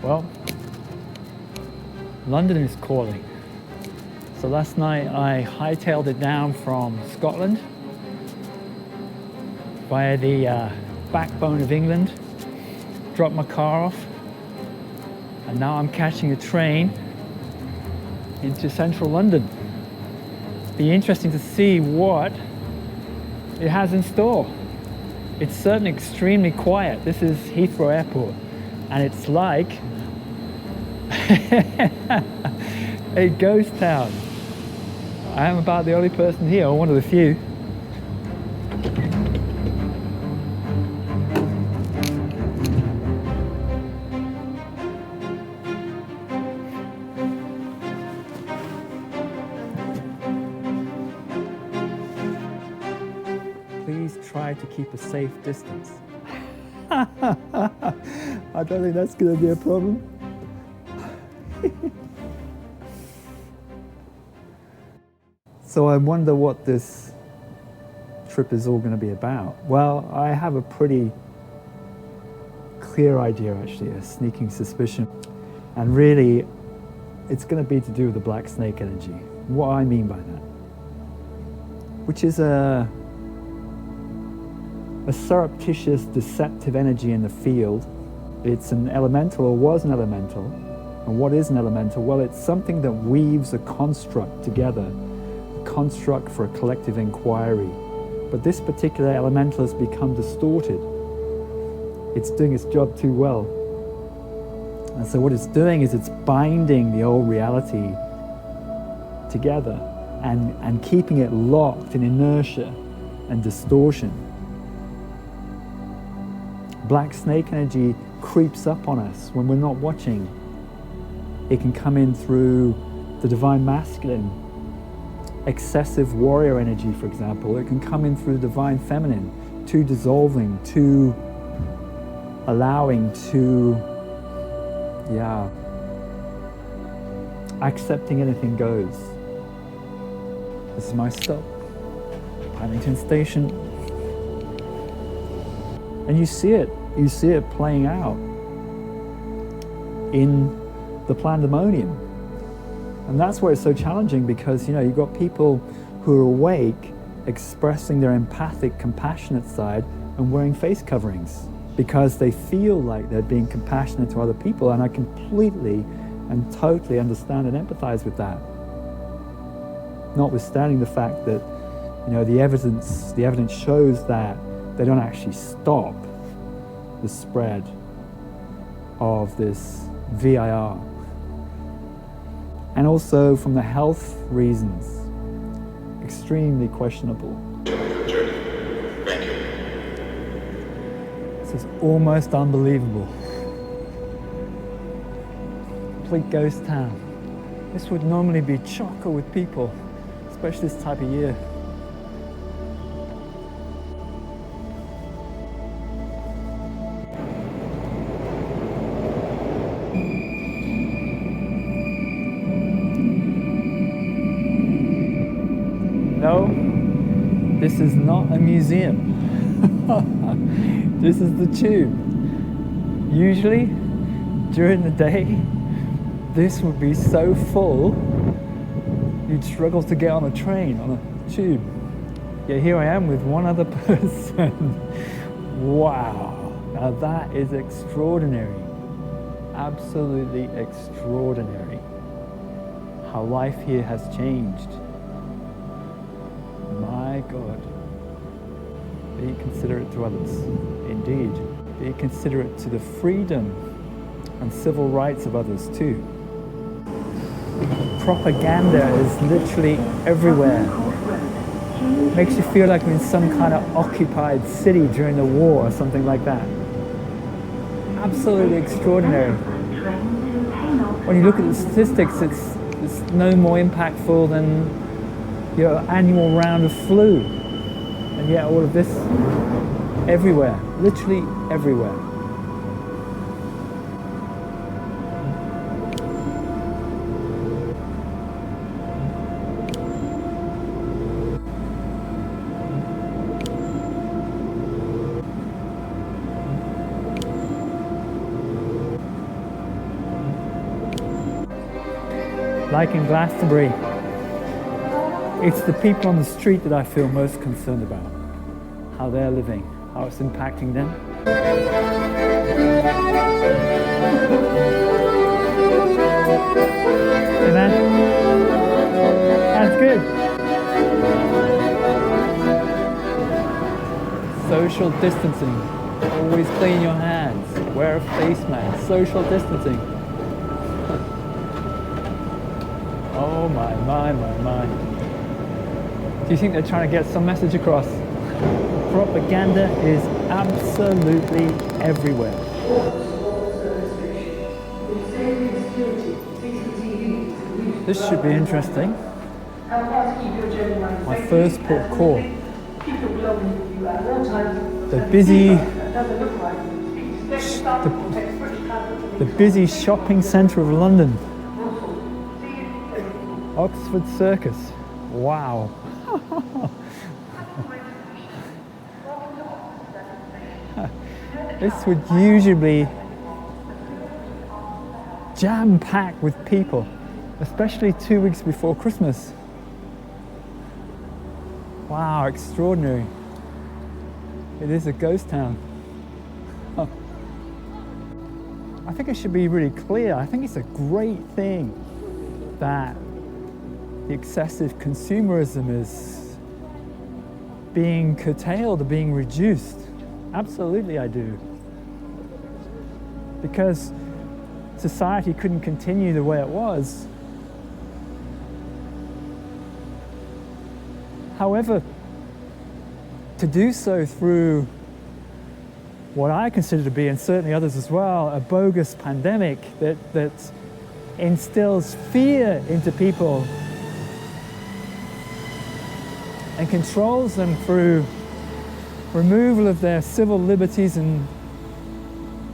Well, London is calling. So last night I hightailed it down from Scotland via the backbone of England, dropped my car off, and now I'm catching a train into central London. Be interesting to see what it has in store. It's certainly extremely quiet. This is Heathrow Airport, and it's like a ghost town. I am about the only person here, or one of the few. Please try to keep a safe distance. I don't think that's going to be a problem. So I wonder what this trip is all going to be about. Well, I have a pretty clear idea, actually, a sneaking suspicion. And really, it's going to be to do with the black snake energy. What I mean by that, which is a surreptitious, deceptive energy in the field. It's an elemental, or was an elemental. And what is an elemental? Well, it's something that weaves a construct together, a construct for a collective inquiry. But this particular elemental has become distorted. It's doing its job too well. And so what it's doing is it's binding the old reality together and keeping it locked in inertia and distortion. Black snake energy creeps up on us when we're not watching. It can come in through the divine masculine, excessive warrior energy, for example. It can come in through the divine feminine, too dissolving, too allowing, too, accepting anything goes. This is my stop, Paddington Station. And you see it playing out in the pandemonium. And that's where it's so challenging, because you've got people who are awake, expressing their empathic, compassionate side and wearing face coverings because they feel like they're being compassionate to other people. And I completely and totally understand and empathize with that. Notwithstanding the fact that the evidence shows that they don't actually stop the spread of this VIR. And also from the health reasons, extremely questionable. Thank you. This is almost unbelievable. Complete ghost town. This would normally be chocker with people, especially this type of year. No, this is not a museum. This is the tube. Usually, during the day, this would be so full, you'd struggle to get on a train, on a tube. Yet here I am with one other person. Wow, now that is extraordinary. Absolutely extraordinary. How life here has changed. My God. Be considerate to others. Indeed. Be considerate to the freedom and civil rights of others too. Propaganda is literally everywhere. Makes you feel like you're in some kind of occupied city during the war or something like that. Absolutely extraordinary. When you look at the statistics, it's no more impactful than your annual round of flu, and yet all of this everywhere, literally everywhere. like in Glastonbury, it's the people on the street that I feel most concerned about, how they're living, how it's impacting them. Amen. That's good. Social distancing. Always clean your hands. Wear a face mask. Social distancing. Oh my. Do you think they're trying to get some message across? Propaganda is absolutely everywhere. This should be interesting. My first port of call. The busy shopping centre of London. Oxford Circus. Wow. This would usually be jam-packed with people, especially 2 weeks before Christmas. Wow, extraordinary. It is a ghost town. I think it should be really clear. I think it's a great thing that the excessive consumerism is being curtailed or being reduced. Absolutely, I do. Because society couldn't continue the way it was. However, to do so through what I consider to be, and certainly others as well, a bogus pandemic that instills fear into people and controls them through removal of their civil liberties and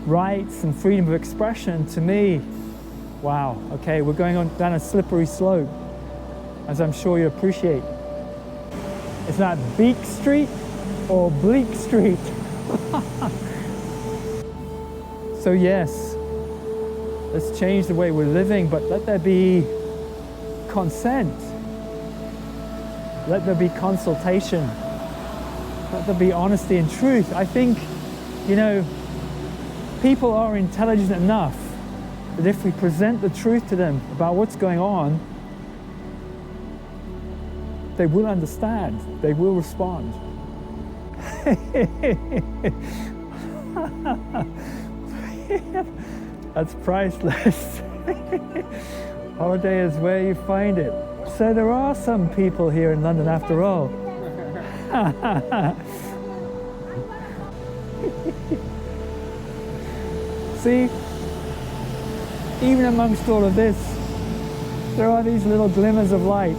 rights and freedom of expression, to me, wow, okay, we're going on down a slippery slope, as I'm sure you appreciate. It's not Beak Street or Bleak Street. So yes, let's change the way we're living, but let there be consent. Let there be consultation. Let there be honesty and truth. I think, people are intelligent enough that if we present the truth to them about what's going on, they will understand, they will respond. That's priceless. Holiday is where you find it. So there are some people here in London after all. See, even amongst all of this, there are these little glimmers of light.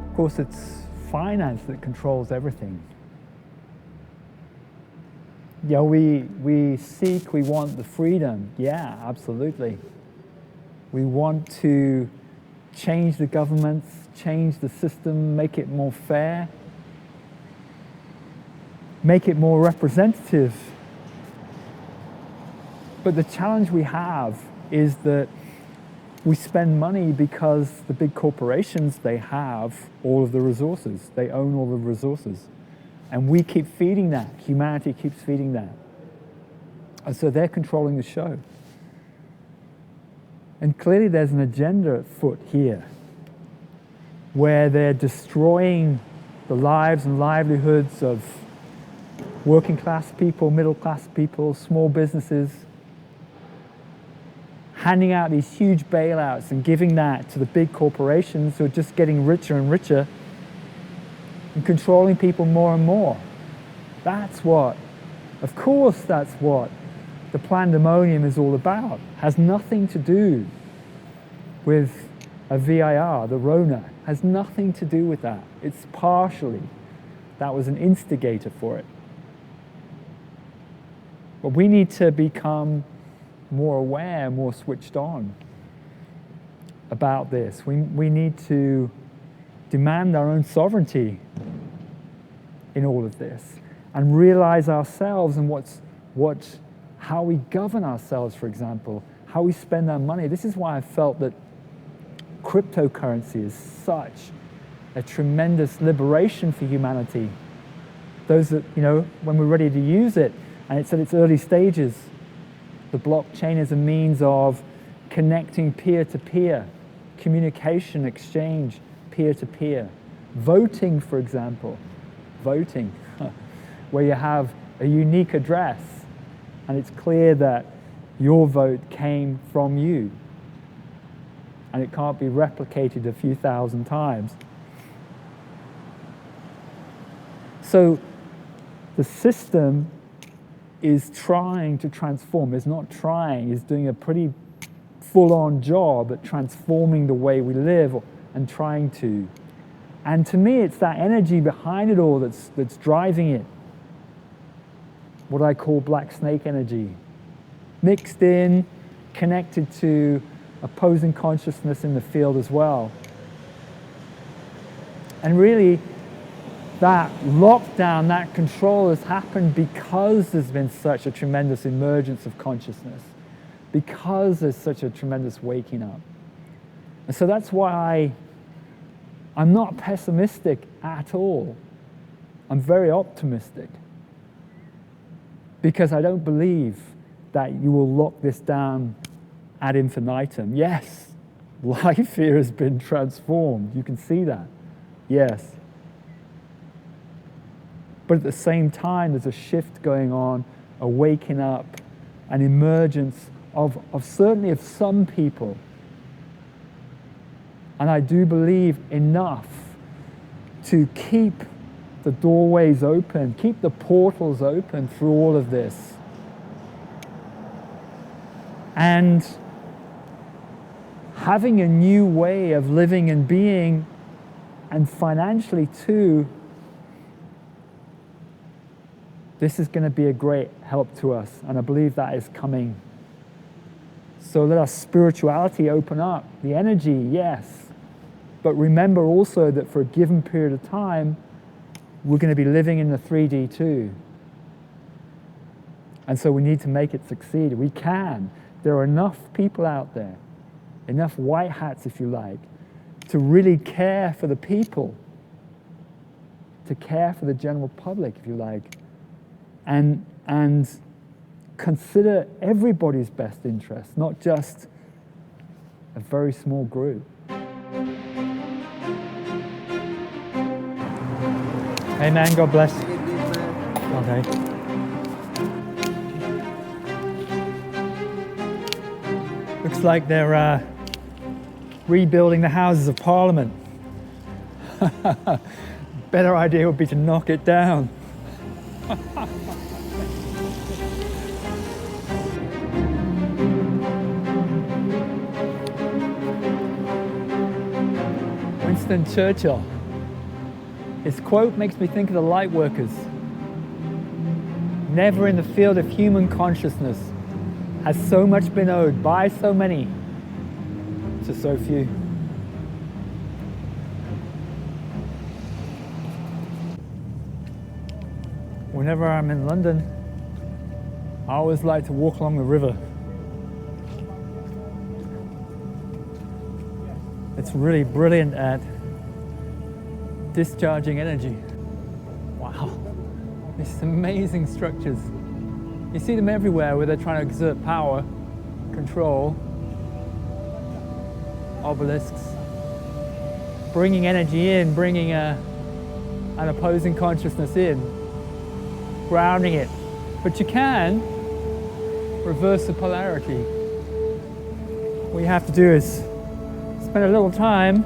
Of course, it's finance that controls everything. Yeah, we want the freedom. Yeah, absolutely. We want to change the governments, change the system, make it more fair, make it more representative. But the challenge we have is that we spend money because the big corporations, they have all of the resources. They own all the resources. And we keep feeding that. Humanity keeps feeding that. And so they're controlling the show. And clearly there's an agenda afoot here where they're destroying the lives and livelihoods of working class people, middle class people, small businesses, handing out these huge bailouts and giving that to the big corporations who are just getting richer and richer and controlling people more and more. That's what the pandemonium is all about. Has nothing to do with a VIR, the Rona, has nothing to do with that. It's partially. That was an instigator for it. But we need to become more aware, more switched on about this. We need to demand our own sovereignty in all of this and realize ourselves and how we govern ourselves, for example, how we spend our money. This is why I felt that cryptocurrency is such a tremendous liberation for humanity. Those that, when we're ready to use it, and it's at its early stages, the blockchain is a means of connecting peer-to-peer, communication, exchange, peer-to-peer. Voting, for example, where you have a unique address, and it's clear that your vote came from you, and it can't be replicated a few thousand times. So the system is trying to transform. It's not trying, it's doing a pretty full-on job at transforming the way we live and trying to. And to me, it's that energy behind it all that's driving it. What I call black snake energy. Mixed in, connected to opposing consciousness in the field as well. And really, that lockdown, that control has happened because there's been such a tremendous emergence of consciousness, because there's such a tremendous waking up. And so that's why I'm not pessimistic at all. I'm very optimistic, because I don't believe that you will lock this down ad infinitum. Yes, life here has been transformed. You can see that. Yes. But at the same time, there's a shift going on, a waking up, an emergence of certainly of some people. And I do believe enough to keep the doorways open, keep the portals open through all of this. And having a new way of living and being, and financially too, this is going to be a great help to us, and I believe that is coming. So let our spirituality open up, the energy, yes. But remember also that for a given period of time, we're going to be living in the 3D too. And so we need to make it succeed. We can. There are enough people out there, enough white hats, if you like, to really care for the people, to care for the general public, if you like, and consider everybody's best interest, not just a very small group. Amen. God bless. Okay. Looks like they're rebuilding the Houses of Parliament. Better idea would be to knock it down. Winston Churchill. His quote makes me think of the light workers. Never in the field of human consciousness has so much been owed by so many to so few. Whenever I'm in London, I always like to walk along the river. It's really brilliant at discharging energy. Wow, these amazing structures. You see them everywhere where they're trying to exert power, control, obelisks, bringing energy in, bringing an opposing consciousness in, grounding it. But you can reverse the polarity. What you have to do is spend a little time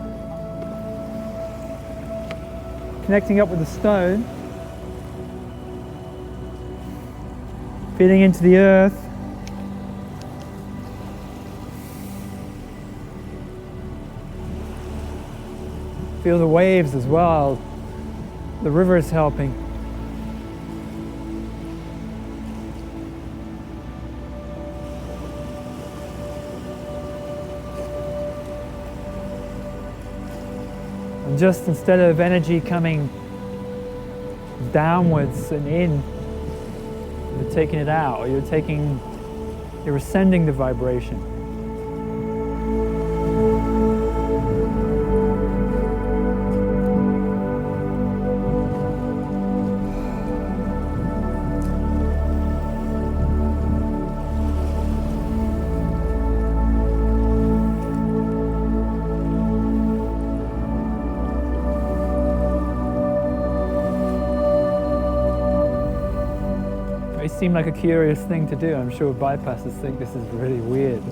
connecting up with the stone, feeding into the earth, Feel the waves as well. The river is helping. And just instead of energy coming downwards and in, you're taking it out, or you're ascending the vibration. It seemed like a curious thing to do. I'm sure bypassers think this is really weird,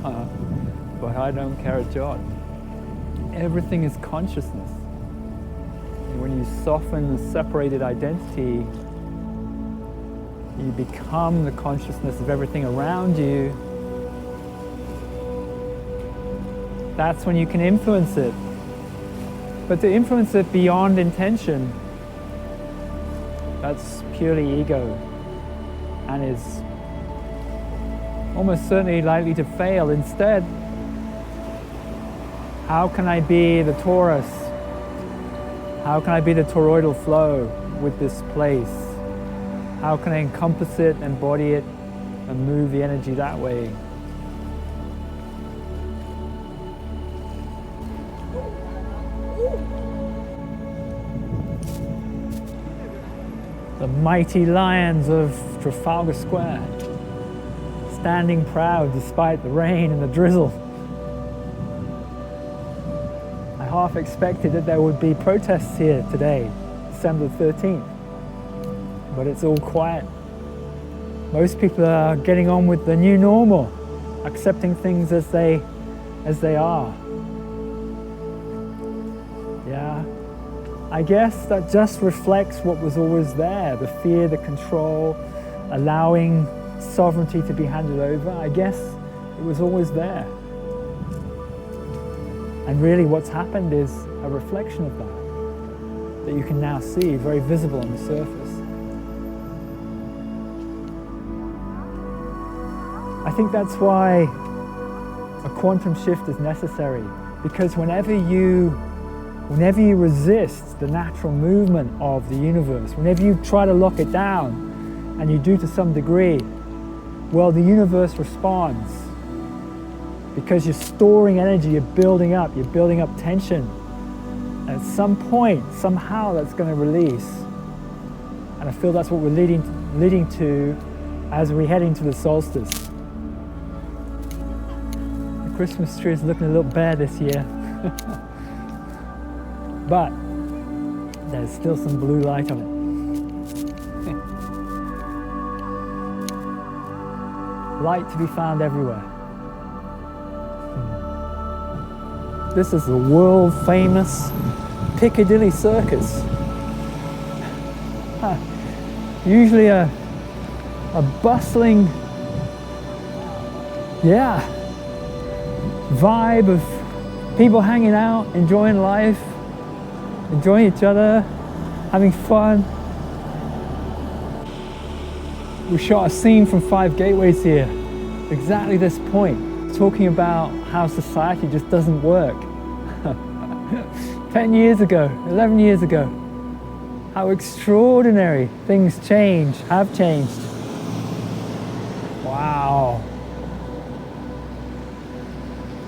but I don't care a jot. Everything is consciousness. And when you soften the separated identity, you become the consciousness of everything around you. That's when you can influence it. But to influence it beyond intention, that's purely ego, and is almost certainly likely to fail. Instead, how can I be the torus? How can I be the toroidal flow with this place? How can I encompass it, embody it, and move the energy that way? The mighty lions of Trafalgar Square, standing proud despite the rain and the drizzle. I half expected that there would be protests here today, December 13th, but it's all quiet. Most people are getting on with the new normal, accepting things as they are. Yeah. I guess that just reflects what was always there, the fear, the control, allowing sovereignty to be handed over. I guess it was always there. And really what's happened is a reflection of that you can now see, very visible on the surface. I think that's why a quantum shift is necessary, because whenever you resist the natural movement of the universe, whenever you try to lock it down, and you do to some degree, well, the universe responds. Because you're storing energy, you're building up tension. And at some point, somehow that's going to release. And I feel that's what we're leading to as we head into the solstice. The Christmas tree is looking a little bare this year. But there's still some blue light on it. Light to be found everywhere. This is the world famous Piccadilly Circus. Usually a bustling, vibe of people hanging out, enjoying life, enjoying each other, having fun. We shot a scene from 5 Gateways here, exactly this point, talking about how society just doesn't work. 10 years ago, 11 years ago, how extraordinary things have changed. Wow.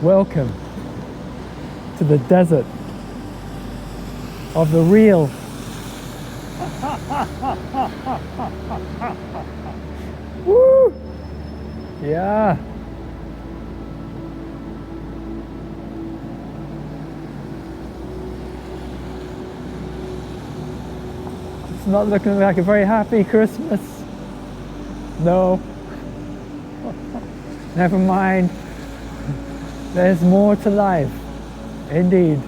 Welcome to the desert of the real. Woo! Yeah. It's not looking like a very happy Christmas. No. Never mind. There's more to life. Indeed.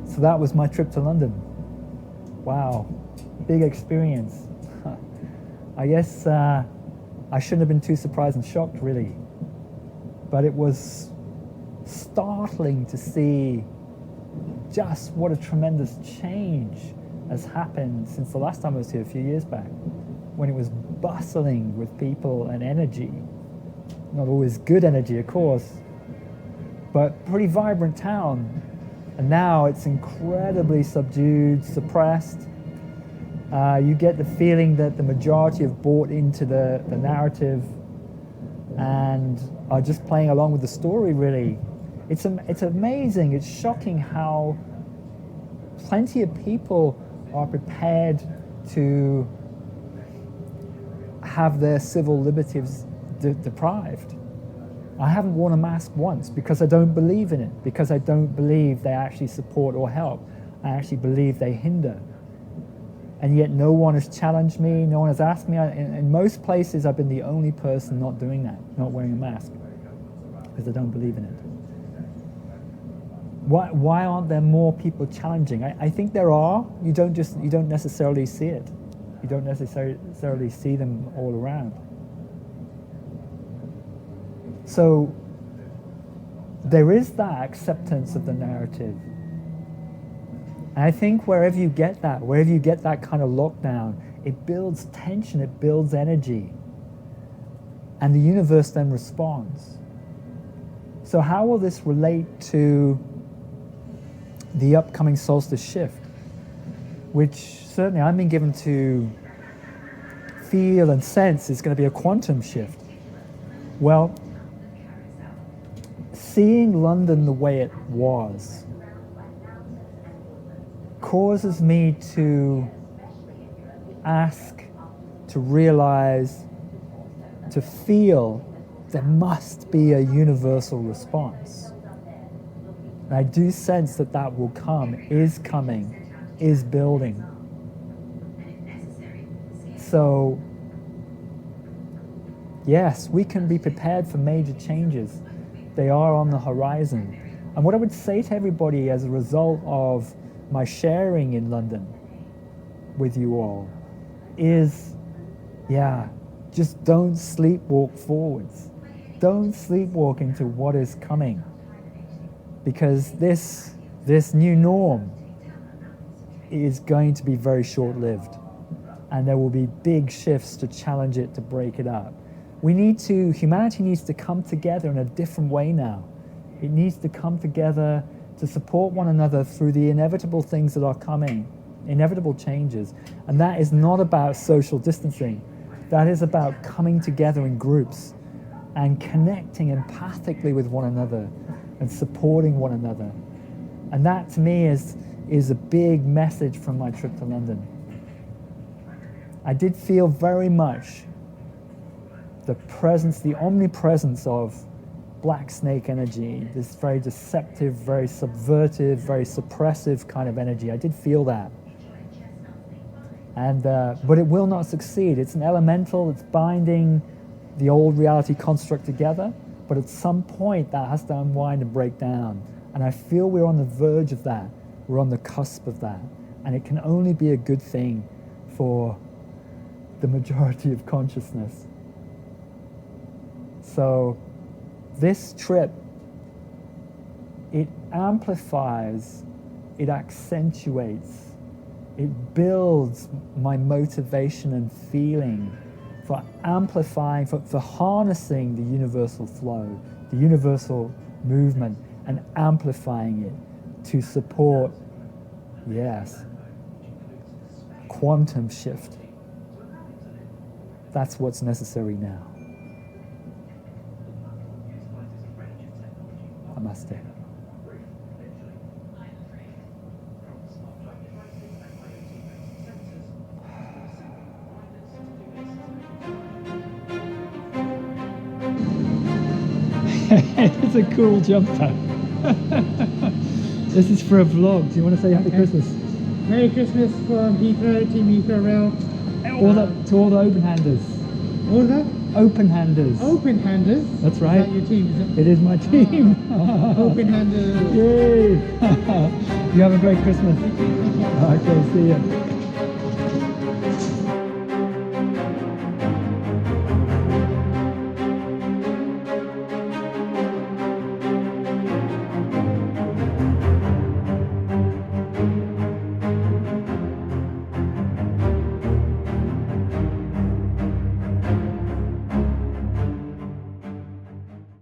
So that was my trip to London. Wow, big experience. I guess I shouldn't have been too surprised and shocked, really. But it was startling to see just what a tremendous change has happened since the last time I was here a few years back, when it was bustling with people and energy. Not always good energy, of course, but pretty vibrant town. And now it's incredibly subdued, suppressed. You get the feeling that the majority have bought into the narrative and are just playing along with the story, really. It's amazing, it's shocking how plenty of people are prepared to have their civil liberties deprived. I haven't worn a mask once because I don't believe in it, because I don't believe they actually support or help. I actually believe they hinder. And yet no one has challenged me, no one has asked me. In most places I've been the only person not doing that, not wearing a mask, because I don't believe in it. Why aren't there more people challenging? I think there are. You don't necessarily see it. You don't necessarily see them all around. So there is that acceptance of the narrative. And I think wherever you get that kind of lockdown, it builds tension, it builds energy. And the universe then responds. So how will this relate to the upcoming solstice shift, which certainly I've been given to feel and sense is going to be a quantum shift? Well, seeing London the way it was causes me to ask, to realize, to feel there must be a universal response. And I do sense that will come, is coming, is building. So, yes, we can be prepared for major changes. They are on the horizon. And what I would say to everybody as a result of my sharing in London with you all is, just don't sleepwalk forwards. Don't sleepwalk into what is coming. Because this new norm is going to be very short-lived. And there will be big shifts to challenge it, to break it up. Humanity needs to come together in a different way now. It needs to come together to support one another through the inevitable things that are coming, inevitable changes. And that is not about social distancing. That is about coming together in groups and connecting empathically with one another and supporting one another. And that to me is a big message from my trip to London. I did feel very much the presence, the omnipresence of black snake energy, this very deceptive, very subvertive, very suppressive kind of energy. I did feel that. And but it will not succeed. It's an elemental, it's binding the old reality construct together, but at some point that has to unwind and break down. And I feel we're on the verge of that. We're on the cusp of that. And it can only be a good thing for the majority of consciousness. So this trip, it amplifies, it accentuates, it builds my motivation and feeling for amplifying, for harnessing the universal flow, the universal movement, and amplifying it to support, quantum shift. That's what's necessary now. Namaste. It's a cool jumper. This is for a vlog. Do you want to say Happy Christmas? Merry Christmas from Heathrow, Team Heathrow Rail. To all the open-handers. What was that? Open-handers. Open-handers? That's right. Is that your team, is it? It is my team. Open-handers. Yay! You have a great Christmas. Okay, see you.